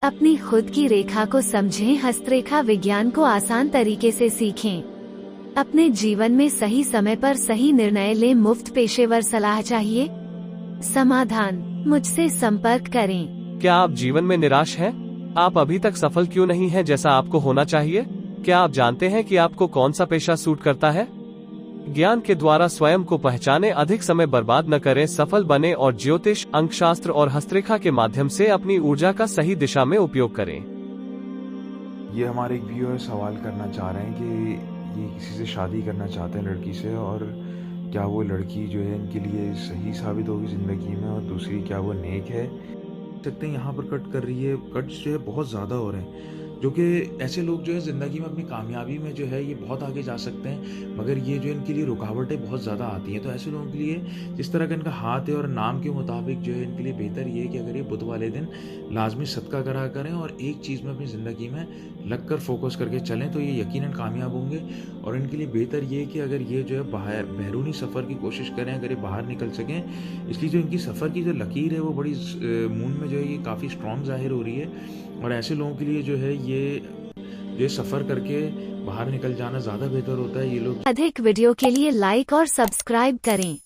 अपनी खुद की रेखा को समझें, हस्तरेखा विज्ञान को आसान तरीके से सीखें। अपने जीवन में सही समय पर सही निर्णय लें। मुफ्त पेशेवर सलाह चाहिए? समाधान, मुझसे संपर्क करें। क्या आप जीवन में निराश हैं? आप अभी तक सफल क्यों नहीं हैं जैसा आपको होना चाहिए? क्या आप जानते हैं कि आपको कौन सा पेशा सूट करता है? ज्ञान के द्वारा स्वयं को पहचाने, अधिक समय बर्बाद न करें, सफल बने और ज्योतिष, अंकशास्त्र और हस्तरेखा के माध्यम से अपनी ऊर्जा का सही दिशा में उपयोग करें। ये हमारे एक व्यूअर सवाल करना चाह रहे हैं कि ये किसी से शादी करना चाहते हैं लड़की से, और क्या वो लड़की जो है इनके लिए सही साबित होगी ज़िंदगी में, और दूसरी क्या वो नेक है। सकते हैं यहाँ पर कट कर रही है, कट जो है बहुत ज़्यादा हो रहे हैं, जो कि ऐसे लोग जो है ज़िंदगी में अपनी कामयाबी में जो है ये बहुत आगे जा सकते हैं, मगर ये जो इनके लिए रुकावटें बहुत ज़्यादा आती हैं। तो ऐसे लोगों के लिए जिस तरह का इनका हाथ है और नाम के मुताबिक जो है इनके लिए बेहतर ये है कि अगर ये बुध वाले दिन लाजमी सदका करा करें और एक चीज़ में अपनी ज़िंदगी में लग कर फोकस करके चलें, तो ये यकीनन कामयाब होंगे। और इनके लिए बेहतर ये है कि अगर ये जो है बाहर बैरूनी सफ़र की कोशिश करें, अगर ये बाहर निकल सकें, इसलिए जो इनकी सफ़र की जो लकीर है वो बड़ी मून में जो है ये काफ़ी स्ट्रॉन्ग जाहिर हो रही है। और ऐसे लोगों के लिए जो है ये सफ़र करके बाहर निकल जाना ज़्यादा बेहतर होता है। ये लोग अधिक वीडियो के लिए लाइक और सब्सक्राइब करें।